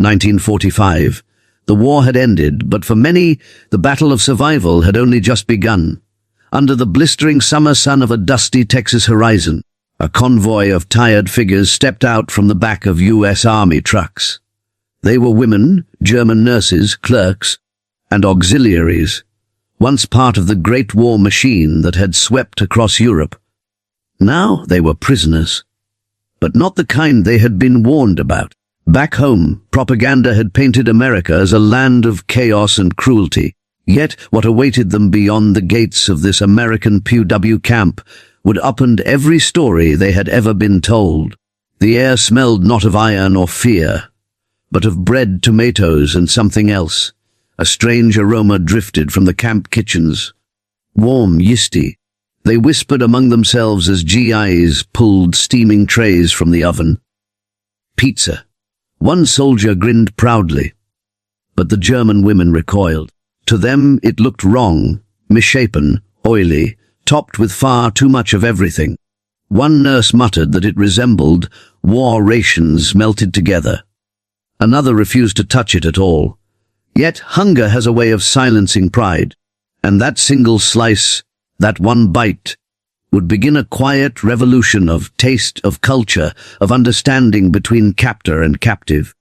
1945. The war had ended, but for many, the battle of survival had only just begun. Under the blistering summer sun of a dusty Texas horizon, a convoy of tired figures stepped out from the back of U.S. Army trucks. They were women, German nurses, clerks, and auxiliaries, once part of the Great War machine that had swept across Europe. Now they were prisoners, but not the kind they had been warned about. Back home, propaganda had painted America as a land of chaos and cruelty. Yet what awaited them beyond the gates of this American POW camp would upend every story they had ever been told. The air smelled not of iron or fear, but of bread, tomatoes, and something else. A strange aroma drifted from the camp kitchens. Warm, yeasty. They whispered among themselves as GIs pulled steaming trays from the oven. Pizza. One soldier grinned proudly, but the German women recoiled. To them it looked wrong, misshapen, oily, topped with far too much of everything. One nurse muttered that it resembled war rations melted together. Another refused to touch it at all. Yet hunger has a way of silencing pride, and that single slice, that one bite, would begin a quiet revolution of taste, of culture, of understanding between captor and captive.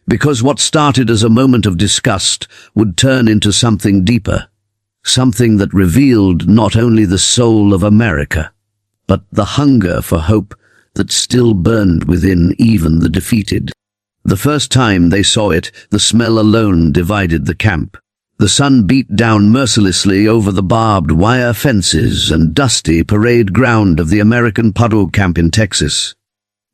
Because what started as a moment of disgust would turn into something deeper, something that revealed not only the soul of America, but the hunger for hope that still burned within even the defeated. The first time they saw it, the smell alone divided the camp. The sun beat down mercilessly over the barbed wire fences and dusty parade ground of the American POW camp in Texas.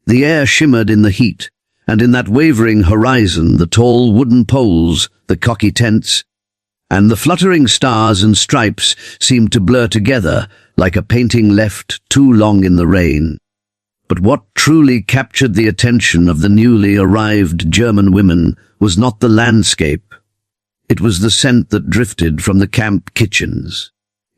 The air shimmered in the heat, and in that wavering horizon the tall wooden poles, the cocky tents, and the fluttering stars and stripes seemed to blur together like a painting left too long in the rain. But what truly captured the attention of the newly arrived German women was not the landscape. It was the scent that drifted from the camp kitchens.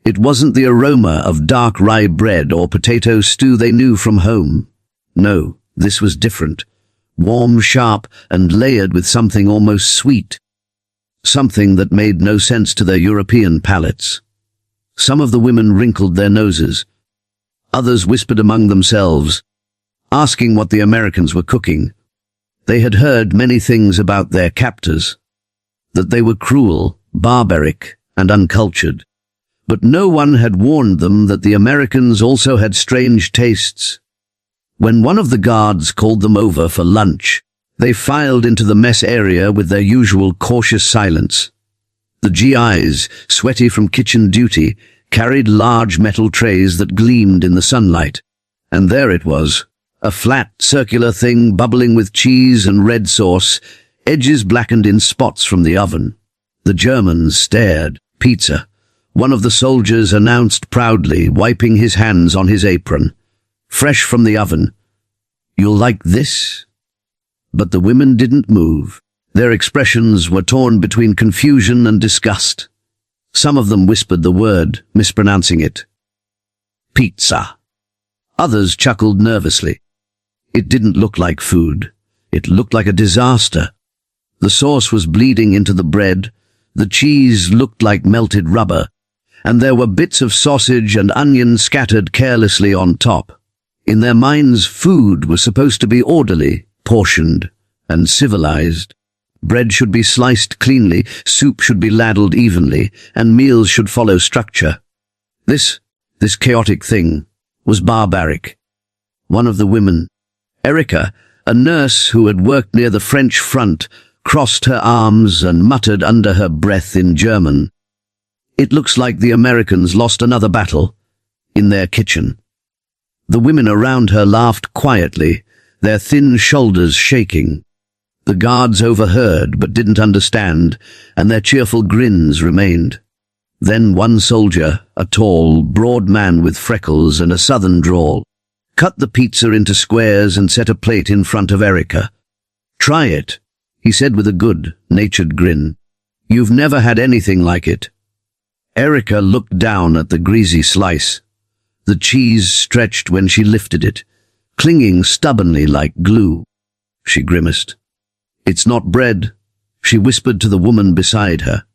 It wasn't the aroma of dark rye bread or potato stew they knew from home. No, this was different. Warm, sharp, and layered with something almost sweet. Something that made no sense to their European palates. Some of the women wrinkled their noses. Others whispered among themselves, asking what the Americans were cooking. They had heard many things about their captors, that they were cruel, barbaric, and uncultured. But no one had warned them that the Americans also had strange tastes. When one of the guards called them over for lunch, they filed into the mess area with their usual cautious silence. The GIs, sweaty from kitchen duty, carried large metal trays that gleamed in the sunlight. And there it was, a flat, circular thing bubbling with cheese and red sauce, edges blackened in spots from the oven. The Germans stared. Pizza. One of the soldiers announced proudly, wiping his hands on his apron. Fresh from the oven. "You'll like this?" But the women didn't move. Their expressions were torn between confusion and disgust. Some of them whispered the word, mispronouncing it. Pizza. Others chuckled nervously. It didn't look like food. It looked like a disaster. The sauce was bleeding into the bread, the cheese looked like melted rubber, and there were bits of sausage and onion scattered carelessly on top. In their minds, food was supposed to be orderly, portioned, and civilized. Bread should be sliced cleanly, soup should be ladled evenly, and meals should follow structure. This chaotic thing was barbaric. One of the women, Erica, a nurse who had worked near the French front, crossed her arms and muttered under her breath in German, "It looks like the Americans lost another battle in their kitchen." The women around her laughed quietly, their thin shoulders shaking. The guards overheard but didn't understand, and their cheerful grins remained. Then one soldier, a tall, broad man with freckles and a southern drawl, cut the pizza into squares and set a plate in front of Erica. "Try it," he said with a good-natured grin. "You've never had anything like it." Erica looked down at the greasy slice. The cheese stretched when she lifted it, clinging stubbornly like glue. She grimaced. "It's not bread," she whispered to the woman beside her.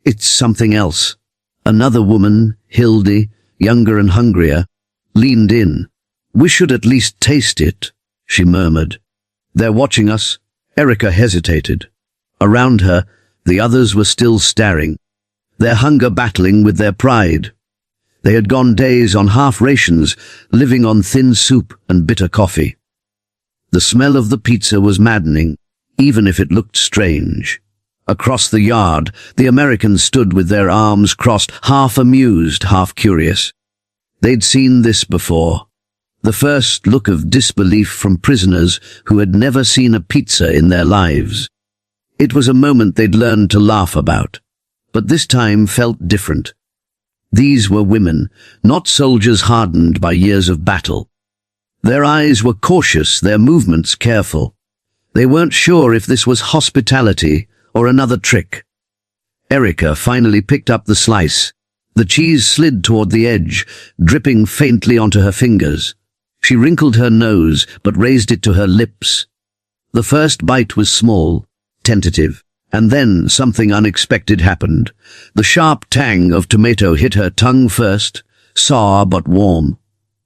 "It's something else." Another woman, Hildy, younger and hungrier, leaned in. "We should at least taste it," she murmured. "They're watching us." Erica hesitated. Around her, the others were still staring, their hunger battling with their pride. They had gone days on half rations, living on thin soup and bitter coffee. The smell of the pizza was maddening, even if it looked strange. Across the yard, the Americans stood with their arms crossed, half amused, half curious. They'd seen this before. The first look of disbelief from prisoners who had never seen a pizza in their lives. It was a moment they'd learned to laugh about, but this time felt different. These were women, not soldiers hardened by years of battle. Their eyes were cautious, their movements careful. They weren't sure if this was hospitality or another trick. Erica finally picked up the slice. The cheese slid toward the edge, dripping faintly onto her fingers. She wrinkled her nose, but raised it to her lips. The first bite was small, tentative, and then something unexpected happened. The sharp tang of tomato hit her tongue first, sour but warm.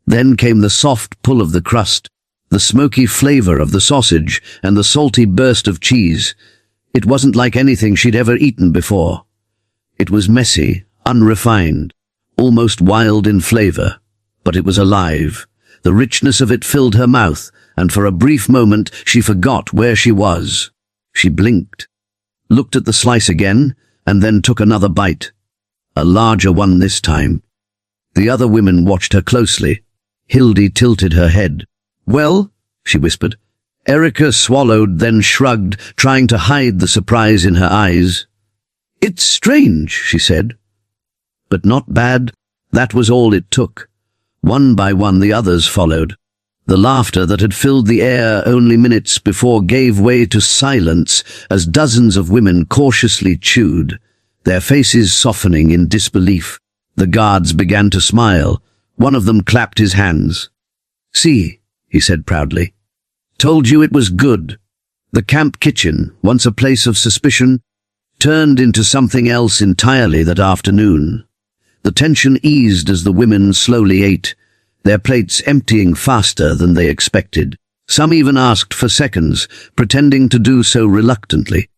Then came the soft pull of the crust, the smoky flavor of the sausage, and the salty burst of cheese. It wasn't like anything she'd ever eaten before. It was messy, unrefined, almost wild in flavor, but it was alive. The richness of it filled her mouth, and for a brief moment she forgot where she was. She blinked, looked at the slice again, and then took another bite. A larger one this time. The other women watched her closely. Hildy tilted her head. "Well?" she whispered. Erica swallowed, then shrugged, trying to hide the surprise in her eyes. "It's strange," she said. "But not bad." That was all it took. One by one the others followed. The laughter that had filled the air only minutes before gave way to silence as dozens of women cautiously chewed, their faces softening in disbelief. The guards began to smile. One of them clapped his hands. "See," he said proudly. "Told you it was good." The camp kitchen, once a place of suspicion, turned into something else entirely that afternoon. The tension eased as the women slowly ate, their plates emptying faster than they expected. Some even asked for seconds, pretending to do so reluctantly.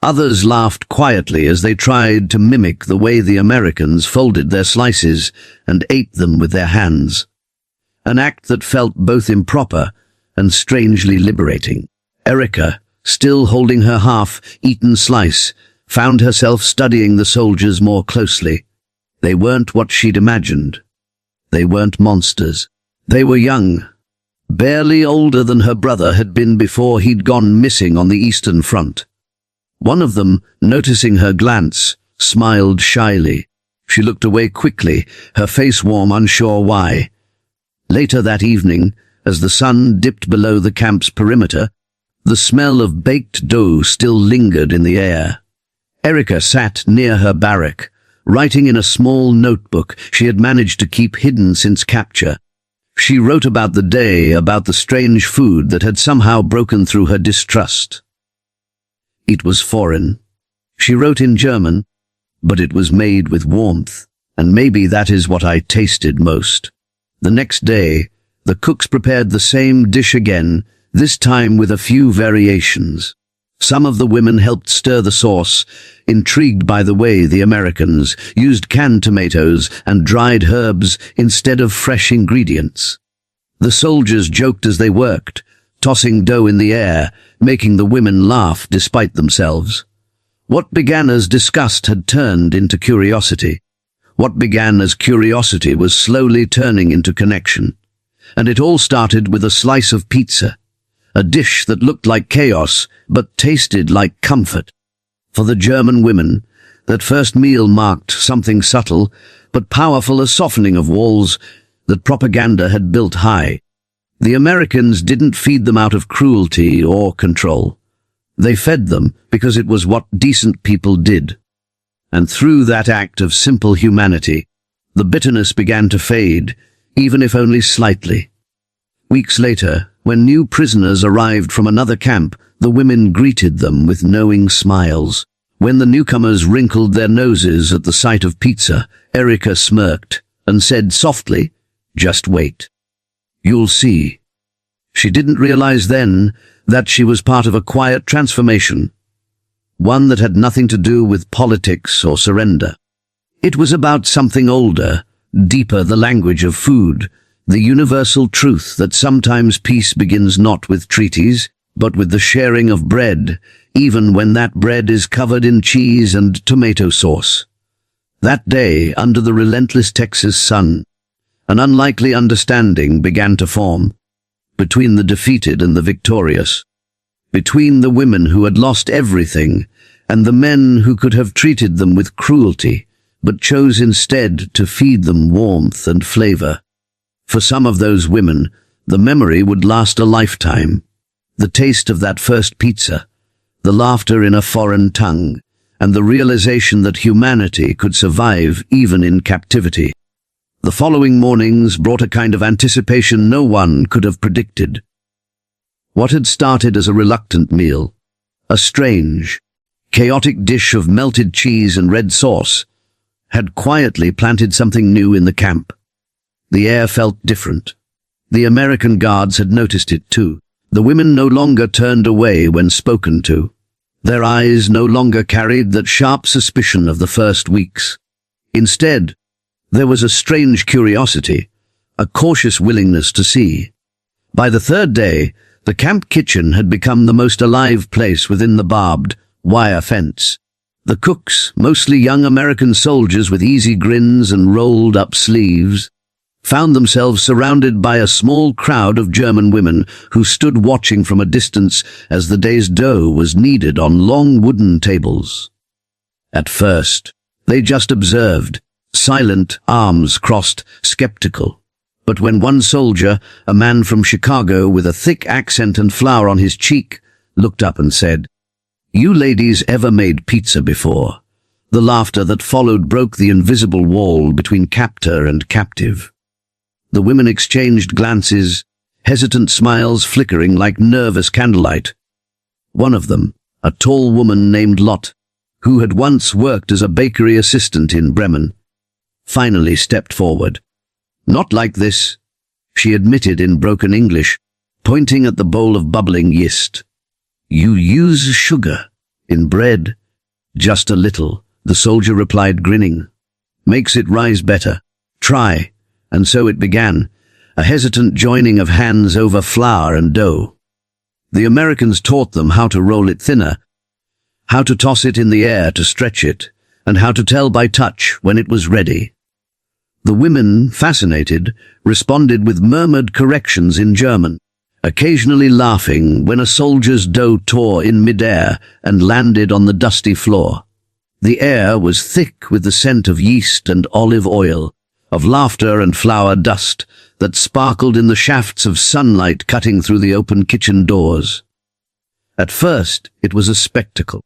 Others laughed quietly as they tried to mimic the way the Americans folded their slices and ate them with their hands. An act that felt both improper and strangely liberating. Erica, still holding her half-eaten slice, found herself studying the soldiers more closely. They weren't what she'd imagined. They weren't monsters. They were young, barely older than her brother had been before he'd gone missing on the Eastern Front. One of them, noticing her glance, smiled shyly. She looked away quickly, her face warm, unsure why. Later that evening, as the sun dipped below the camp's perimeter, the smell of baked dough still lingered in the air. Erica sat near her barrack, writing in a small notebook she had managed to keep hidden since capture. She wrote about the day, about the strange food that had somehow broken through her distrust. It was foreign. She wrote in German, but it was made with warmth, and maybe that is what I tasted most. The next day, the cooks prepared the same dish again, this time with a few variations. Some of the women helped stir the sauce, intrigued by the way the Americans used canned tomatoes and dried herbs instead of fresh ingredients. The soldiers joked as they worked, tossing dough in the air, making the women laugh despite themselves. What began as disgust had turned into curiosity. What began as curiosity was slowly turning into connection. And it all started with a slice of pizza. A dish that looked like chaos, but tasted like comfort. For the German women, that first meal marked something subtle, but powerful, a softening of walls that propaganda had built high. The Americans didn't feed them out of cruelty or control. They fed them because it was what decent people did. And through that act of simple humanity, the bitterness began to fade, even if only slightly. Weeks later, when new prisoners arrived from another camp, The women greeted them with knowing smiles. When the newcomers wrinkled their noses at the sight of pizza, Erica smirked and said softly, "Just wait. You'll see." She didn't realize then that she was part of a quiet transformation, one that had nothing to do with politics or surrender. It was about something older, deeper, the language of food, the universal truth that sometimes peace begins not with treaties, but with the sharing of bread, even when that bread is covered in cheese and tomato sauce. That day, under the relentless Texas sun, an unlikely understanding began to form between the defeated and the victorious, between the women who had lost everything and the men who could have treated them with cruelty, but chose instead to feed them warmth and flavor. For some of those women, the memory would last a lifetime. The taste of that first pizza, the laughter in a foreign tongue, and the realization that humanity could survive even in captivity. The following mornings brought a kind of anticipation no one could have predicted. What had started as a reluctant meal, a strange, chaotic dish of melted cheese and red sauce, had quietly planted something new in the camp. The air felt different. The American guards had noticed it too. The women no longer turned away when spoken to. Their eyes no longer carried that sharp suspicion of the first weeks. Instead, there was a strange curiosity, a cautious willingness to see. By the third day, the camp kitchen had become the most alive place within the barbed wire fence. The cooks, mostly young American soldiers with easy grins and rolled-up sleeves, found themselves surrounded by a small crowd of German women who stood watching from a distance as the day's dough was kneaded on long wooden tables. At first, they just observed, silent, arms crossed, skeptical. But when one soldier, a man from Chicago with a thick accent and flour on his cheek, looked up and said, "You ladies ever made pizza before?" The laughter that followed broke the invisible wall between captor and captive. The women exchanged glances, hesitant smiles flickering like nervous candlelight. One of them, a tall woman named Lot, who had once worked as a bakery assistant in Bremen, finally stepped forward. "Not like this," she admitted in broken English, pointing at the bowl of bubbling yeast. "You use sugar in bread?" "Just a little," the soldier replied, grinning. "Makes it rise better. Try." And so it began, a hesitant joining of hands over flour and dough. The Americans taught them how to roll it thinner, how to toss it in the air to stretch it, and how to tell by touch when it was ready. The women, fascinated, responded with murmured corrections in German, occasionally laughing when a soldier's dough tore in midair and landed on the dusty floor. The air was thick with the scent of yeast and olive oil, of laughter and flour dust that sparkled in the shafts of sunlight cutting through the open kitchen doors. At first, it was a spectacle.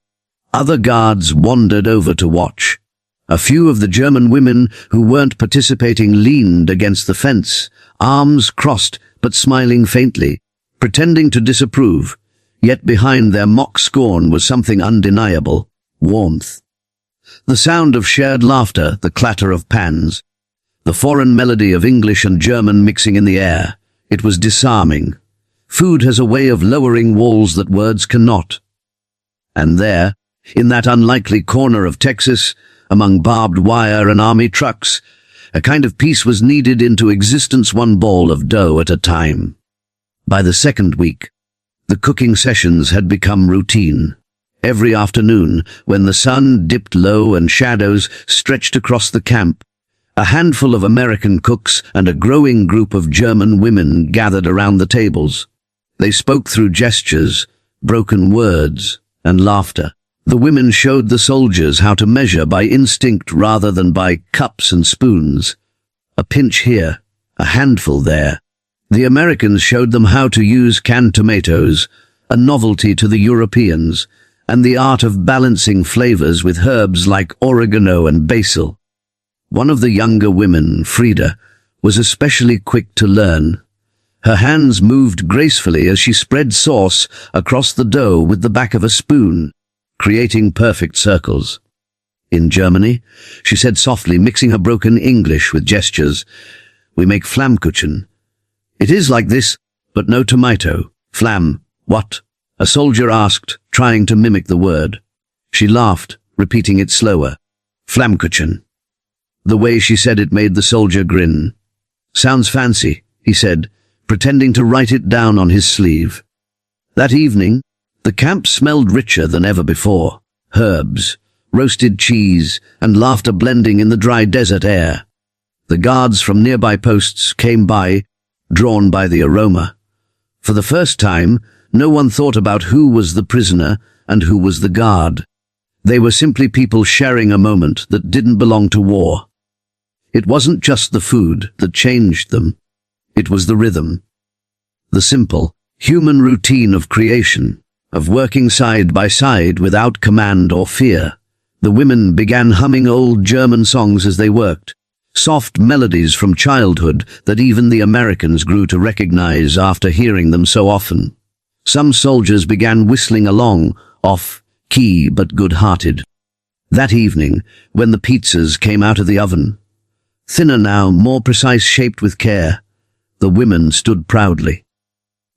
Other guards wandered over to watch. A few of the German women who weren't participating leaned against the fence, arms crossed but smiling faintly, pretending to disapprove, yet behind their mock scorn was something undeniable: warmth. The sound of shared laughter, the clatter of pans, the foreign melody of English and German mixing in the air. It was disarming. Food has a way of lowering walls that words cannot. And there, in that unlikely corner of Texas, among barbed wire and army trucks, a kind of peace was kneaded into existence, one ball of dough at a time. By the second week, the cooking sessions had become routine. Every afternoon, when the sun dipped low and shadows stretched across the camp, a handful of American cooks and a growing group of German women gathered around the tables. They spoke through gestures, broken words, and laughter. The women showed the soldiers how to measure by instinct rather than by cups and spoons. A pinch here, a handful there. The Americans showed them how to use canned tomatoes, a novelty to the Europeans, and the art of balancing flavors with herbs like oregano and basil. One of the younger women, Frida, was especially quick to learn. Her hands moved gracefully as she spread sauce across the dough with the back of a spoon, creating perfect circles. In Germany, she said softly, mixing her broken English with gestures, "We make Flammkuchen. It is like this, but no tomato. Flamm, what?" a soldier asked, trying to mimic the word. She laughed, repeating it slower. Flammkuchen. The way she said it made the soldier grin. "Sounds fancy," he said, pretending to write it down on his sleeve. That evening, the camp smelled richer than ever before. Herbs, roasted cheese, and laughter blending in the dry desert air. The guards from nearby posts came by, drawn by the aroma. For the first time, no one thought about who was the prisoner and who was the guard. They were simply people sharing a moment that didn't belong to war. It wasn't just the food that changed them. It was the rhythm. The simple, human routine of creation, of working side by side without command or fear. The women began humming old German songs as they worked, soft melodies from childhood that even the Americans grew to recognize after hearing them so often. Some soldiers began whistling along, off-key but good-hearted. That evening, when the pizzas came out of the oven, thinner now, more precise, shaped with care, the women stood proudly.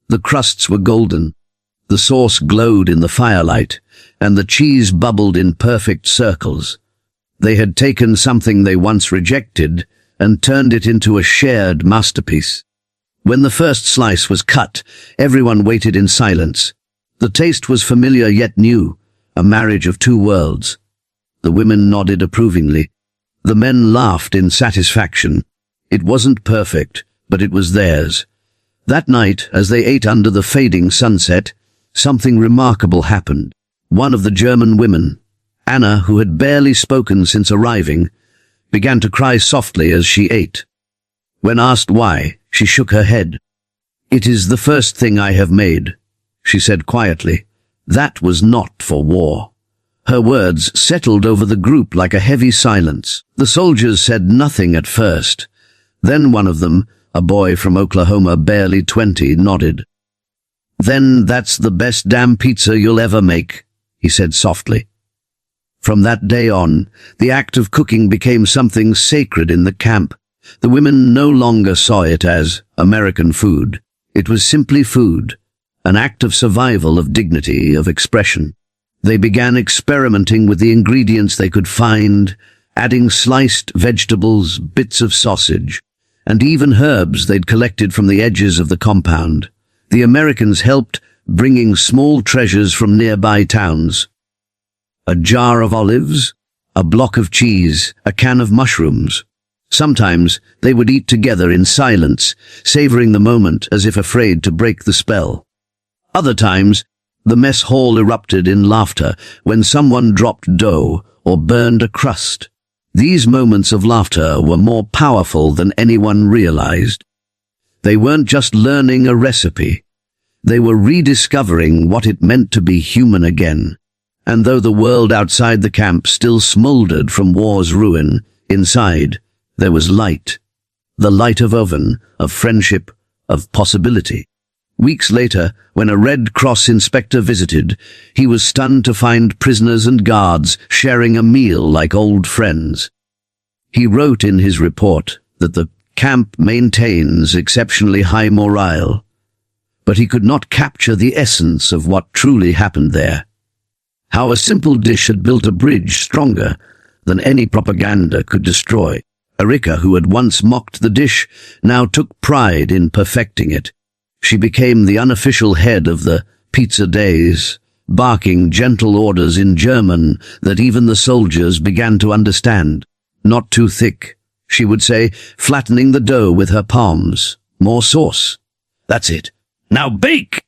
The crusts were golden, the sauce glowed in the firelight, and the cheese bubbled in perfect circles. They had taken something they once rejected and turned it into a shared masterpiece. When the first slice was cut, everyone waited in silence. The taste was familiar yet new, a marriage of two worlds. The women nodded approvingly. The men laughed in satisfaction. It wasn't perfect, but it was theirs. That night, as they ate under the fading sunset, something remarkable happened. One of the German women, Anna, who had barely spoken since arriving, began to cry softly as she ate. When asked why, she shook her head. "It is the first thing I have made," she said quietly. That was not for war. Her words settled over the group like a heavy silence. The soldiers said nothing at first. Then one of them, a boy from Oklahoma, barely 20, nodded. "Then that's the best damn pizza you'll ever make," he said softly. From that day on, the act of cooking became something sacred in the camp. The women no longer saw it as American food. It was simply food, an act of survival, of dignity, of expression. They began experimenting with the ingredients they could find, adding sliced vegetables, bits of sausage, and even herbs they'd collected from the edges of the compound. The Americans helped, bringing small treasures from nearby towns. A jar of olives, a block of cheese, a can of mushrooms. Sometimes they would eat together in silence, savoring the moment as if afraid to break the spell. Other times, the mess hall erupted in laughter when someone dropped dough or burned a crust. These moments of laughter were more powerful than anyone realized. They weren't just learning a recipe. They were rediscovering what it meant to be human again. And though the world outside the camp still smoldered from war's ruin, inside there was light. The light of oven, of friendship, of possibility. Weeks later, when a Red Cross inspector visited, he was stunned to find prisoners and guards sharing a meal like old friends. He wrote in his report that the camp maintains exceptionally high morale, but he could not capture the essence of what truly happened there. How a simple dish had built a bridge stronger than any propaganda could destroy. Erika, who had once mocked the dish, now took pride in perfecting it. She became the unofficial head of the pizza days, barking gentle orders in German that even the soldiers began to understand. "Not too thick," she would say, flattening the dough with her palms. "More sauce. That's it. Now bake!"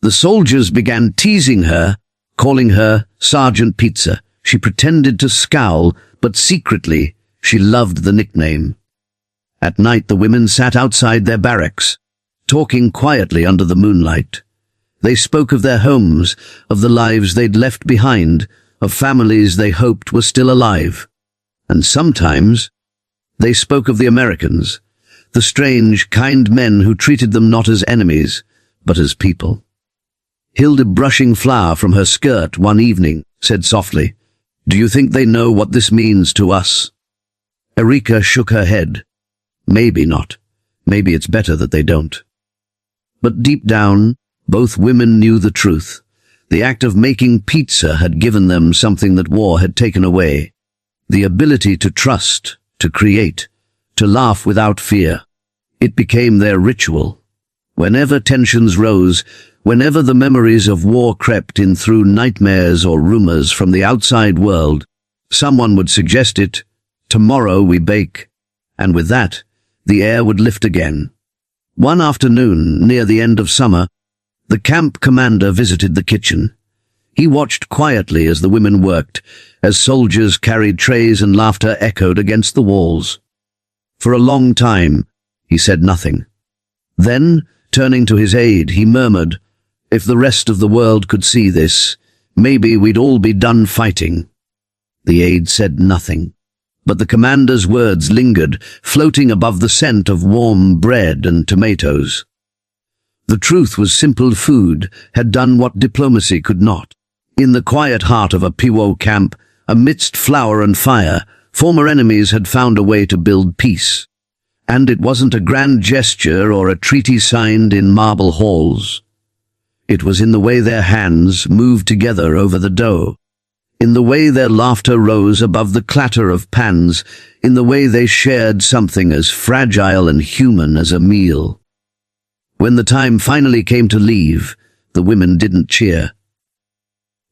The soldiers began teasing her, calling her Sergeant Pizza. She pretended to scowl, but secretly she loved the nickname. At night the women sat outside their barracks, talking quietly under the moonlight. They spoke of their homes, of the lives they'd left behind, of families they hoped were still alive. And sometimes they spoke of the Americans, the strange, kind men who treated them not as enemies, but as people. Hilda, brushing flour from her skirt one evening, said softly, "Do you think they know what this means to us?" Erika shook her head. Maybe not. Maybe it's better that they don't. But deep down, both women knew the truth. The act of making pizza had given them something that war had taken away. The ability to trust, to create, to laugh without fear. It became their ritual. Whenever tensions rose, whenever the memories of war crept in through nightmares or rumors from the outside world, someone would suggest it, "Tomorrow we bake." And with that, the air would lift again. One afternoon, near the end of summer, the camp commander visited the kitchen. He watched quietly as the women worked, as soldiers carried trays and laughter echoed against the walls. For a long time, he said nothing. Then, turning to his aide, he murmured, "If the rest of the world could see this, maybe we'd all be done fighting." The aide said nothing, but the commander's words lingered, floating above the scent of warm bread and tomatoes. The truth was simple: food had done what diplomacy could not. In the quiet heart of a POW camp, amidst flour and fire, former enemies had found a way to build peace. And it wasn't a grand gesture or a treaty signed in marble halls. It was in the way their hands moved together over the dough, in the way their laughter rose above the clatter of pans, in the way they shared something as fragile and human as a meal. When the time finally came to leave, the women didn't cheer.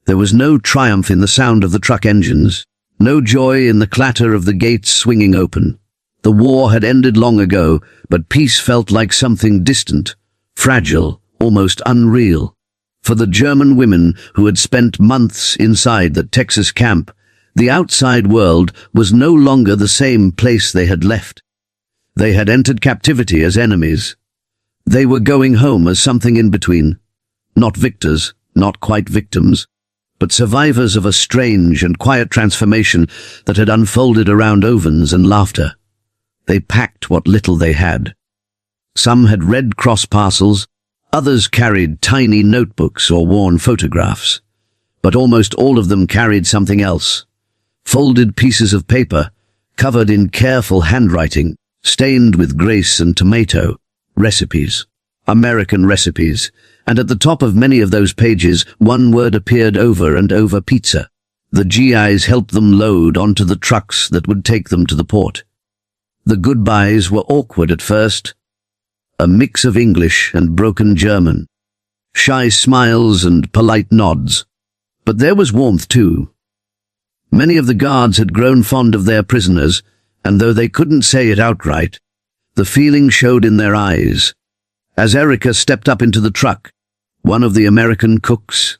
There was no triumph in the sound of the truck engines, no joy in the clatter of the gates swinging open. The war had ended long ago, but peace felt like something distant, fragile, almost unreal. For the German women who had spent months inside the Texas camp, the outside world was no longer the same place they had left. They had entered captivity as enemies. They were going home as something in between. Not victors, not quite victims, but survivors of a strange and quiet transformation that had unfolded around ovens and laughter. They packed what little they had. Some had Red Cross parcels, others carried tiny notebooks or worn photographs. But almost all of them carried something else. Folded pieces of paper, covered in careful handwriting, stained with grace and tomato. Recipes. American recipes. And at the top of many of those pages, one word appeared over and over: pizza. The GIs helped them load onto the trucks that would take them to the port. The goodbyes were awkward at first. A mix of English and broken German. Shy smiles and polite nods. But there was warmth too. Many of the guards had grown fond of their prisoners, and though they couldn't say it outright, the feeling showed in their eyes. As Erika stepped up into the truck, one of the American cooks,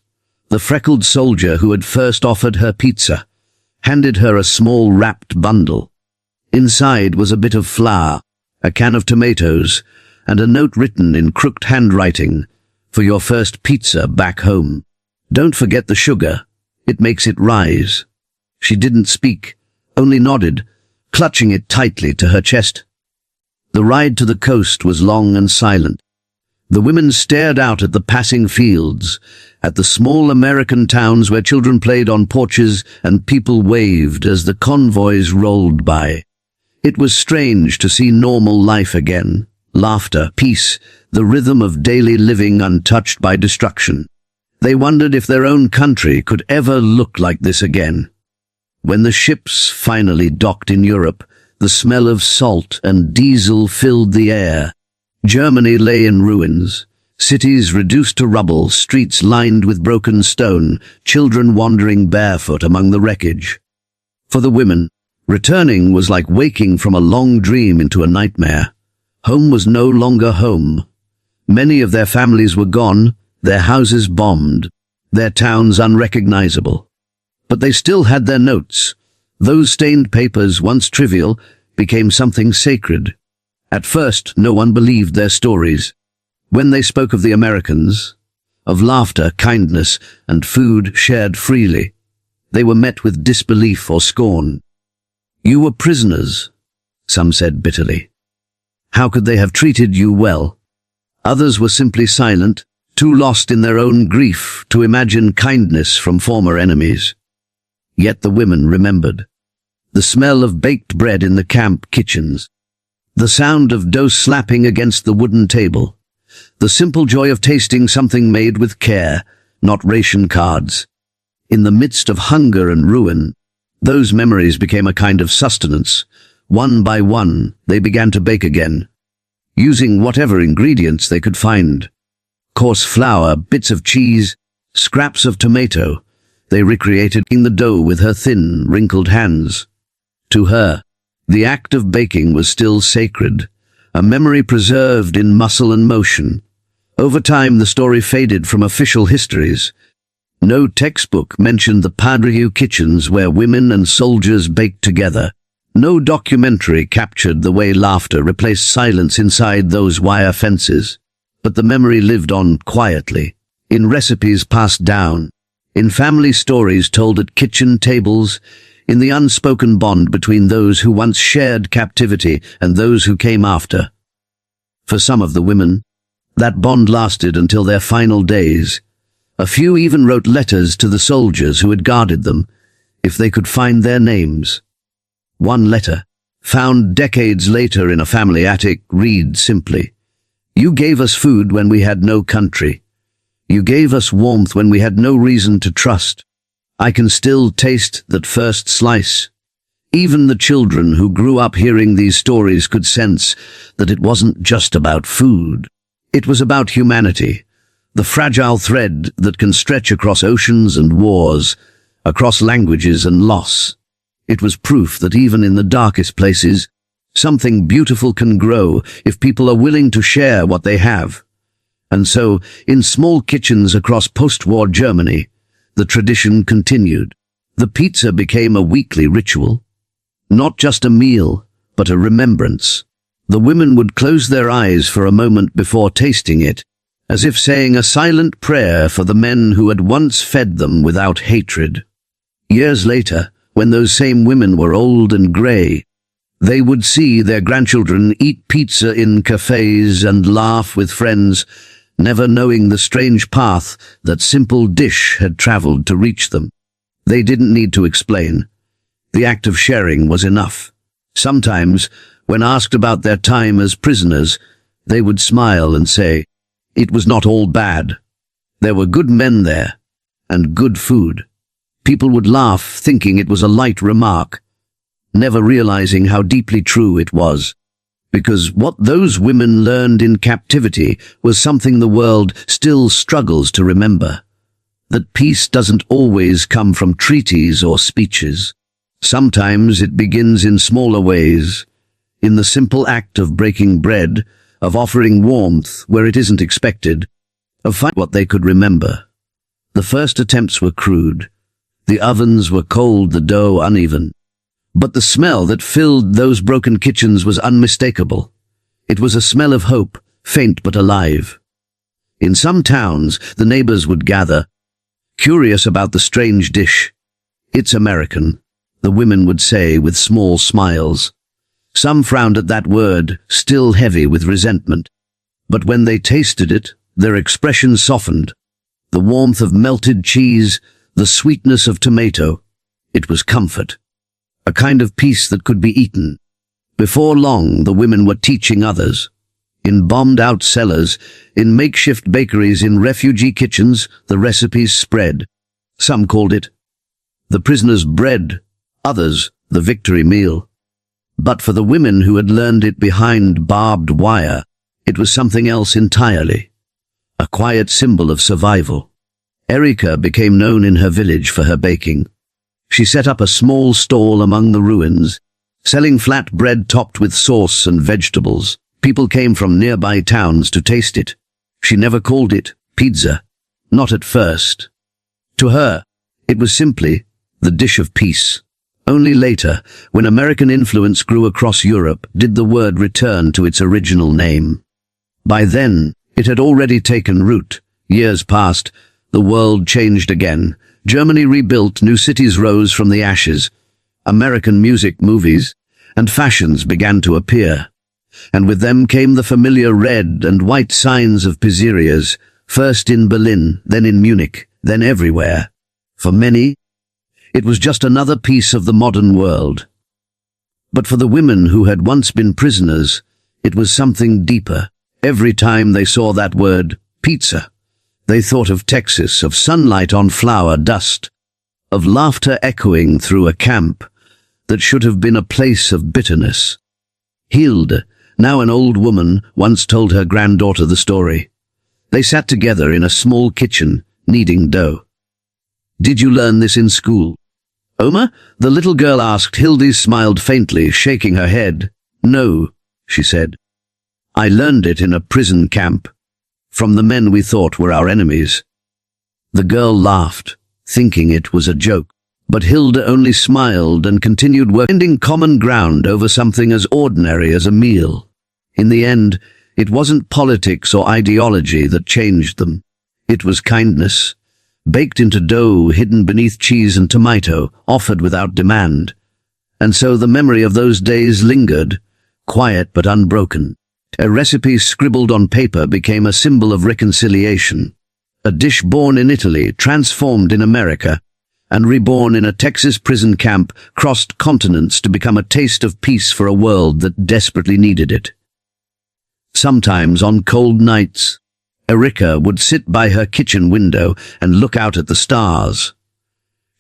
the freckled soldier who had first offered her pizza, handed her a small wrapped bundle. Inside was a bit of flour, a can of tomatoes, and a note written in crooked handwriting, "For your first pizza back home. Don't forget the sugar. It makes it rise." She didn't speak, only nodded, clutching it tightly to her chest. The ride to the coast was long and silent. The women stared out at the passing fields, at the small American towns where children played on porches and people waved as the convoys rolled by. It was strange to see normal life again. Laughter, peace, the rhythm of daily living untouched by destruction. They wondered if their own country could ever look like this again. When the ships finally docked in Europe, the smell of salt and diesel filled the air. Germany lay in ruins, cities reduced to rubble, streets lined with broken stone, children wandering barefoot among the wreckage. For the women, returning was like waking from a long dream into a nightmare. Home was no longer home. Many of their families were gone, their houses bombed, their towns unrecognizable. But they still had their notes. Those stained papers, once trivial, became something sacred. At first, no one believed their stories. When they spoke of the Americans, of laughter, kindness, and food shared freely, they were met with disbelief or scorn. "You were prisoners," some said bitterly. How could they have treated you well? Others were simply silent, too lost in their own grief to imagine kindness from former enemies. Yet the women remembered. The smell of baked bread in the camp kitchens, the sound of dough slapping against the wooden table, the simple joy of tasting something made with care, not ration cards. In the midst of hunger and ruin, those memories became a kind of sustenance. One by one, they began to bake again, using whatever ingredients they could find. Coarse flour, bits of cheese, scraps of tomato. They recreated the dough with her thin, wrinkled hands. To her, the act of baking was still sacred, a memory preserved in muscle and motion. Over time, the story faded from official histories. No textbook mentioned the POW kitchens where women and soldiers baked together. No documentary captured the way laughter replaced silence inside those wire fences. But the memory lived on quietly, in recipes passed down, in family stories told at kitchen tables, in the unspoken bond between those who once shared captivity and those who came after. For some of the women, that bond lasted until their final days. A few even wrote letters to the soldiers who had guarded them, if they could find their names. One letter, found decades later in a family attic, reads simply, "You gave us food when we had no country. You gave us warmth when we had no reason to trust. I can still taste that first slice." Even the children who grew up hearing these stories could sense that it wasn't just about food. It was about humanity, the fragile thread that can stretch across oceans and wars, across languages and loss. It was proof that even in the darkest places, something beautiful can grow if people are willing to share what they have. And so, in small kitchens across post-war Germany, the tradition continued. The pizza became a weekly ritual. Not just a meal, but a remembrance. The women would close their eyes for a moment before tasting it, as if saying a silent prayer for the men who had once fed them without hatred. Years later, when those same women were old and grey, they would see their grandchildren eat pizza in cafes and laugh with friends, never knowing the strange path that simple dish had traveled to reach them. They didn't need to explain. The act of sharing was enough. Sometimes, when asked about their time as prisoners, they would smile and say, "It was not all bad. There were good men there, and good food." People would laugh, thinking it was a light remark, never realizing how deeply true it was. Because what those women learned in captivity was something the world still struggles to remember. That peace doesn't always come from treaties or speeches. Sometimes it begins in smaller ways, in the simple act of breaking bread, of offering warmth where it isn't expected, of finding what they could remember. The first attempts were crude. The ovens were cold, the dough uneven. But the smell that filled those broken kitchens was unmistakable. It was a smell of hope, faint but alive. In some towns, the neighbors would gather, curious about the strange dish. "It's American," the women would say with small smiles. Some frowned at that word, still heavy with resentment. But when they tasted it, their expressions softened. The warmth of melted cheese, the sweetness of tomato. It was comfort. A kind of peace that could be eaten. Before long, the women were teaching others. In bombed-out cellars, in makeshift bakeries, in refugee kitchens, the recipes spread. Some called it the prisoner's bread, others the victory meal. But for the women who had learned it behind barbed wire, it was something else entirely. A quiet symbol of survival. Erika became known in her village for her baking. She set up a small stall among the ruins, selling flat bread topped with sauce and vegetables. People came from nearby towns to taste it. She never called it pizza, not at first. To her, it was simply the dish of peace. Only later, when American influence grew across Europe, did the word return to its original name. By then, it had already taken root. Years passed, the world changed again. Germany rebuilt, new cities rose from the ashes. American music, movies, and fashions began to appear. and with them came the familiar red and white signs of pizzerias, first in Berlin, then in Munich, then everywhere. For many, it was just another piece of the modern world. But for the women who had once been prisoners, it was something deeper. Every time they saw that word, pizza, they thought of Texas, of sunlight on flour dust, of laughter echoing through a camp that should have been a place of bitterness. Hilde, now an old woman, once told her granddaughter the story. They sat together in a small kitchen, kneading dough. "Did you learn this in school, Oma?" the little girl asked. Hilde smiled faintly, shaking her head. "No," she said. "I learned it in a prison camp, from the men we thought were our enemies." The girl laughed, thinking it was a joke. But Hilde only smiled and continued finding common ground over something as ordinary as a meal. In the end, it wasn't politics or ideology that changed them. It was kindness, baked into dough hidden beneath cheese and tomato, offered without demand. And so the memory of those days lingered, quiet but unbroken. A recipe scribbled on paper became a symbol of reconciliation. A dish born in Italy, transformed in America, and reborn in a Texas prison camp, crossed continents to become a taste of peace for a world that desperately needed it. Sometimes on cold nights, Erika would sit by her kitchen window and look out at the stars.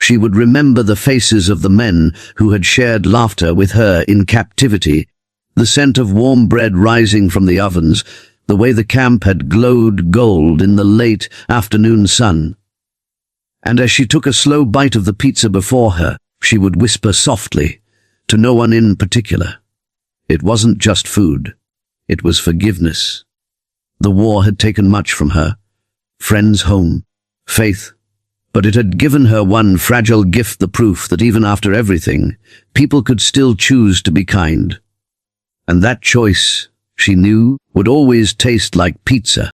She would remember the faces of the men who had shared laughter with her in captivity, the scent of warm bread rising from the ovens, the way the camp had glowed gold in the late afternoon sun. And as she took a slow bite of the pizza before her, she would whisper softly, to no one in particular. It wasn't just food. It was forgiveness. The war had taken much from her. Friends, home, faith. But it had given her one fragile gift, the proof that even after everything, people could still choose to be kind. And that choice, she knew, would always taste like pizza.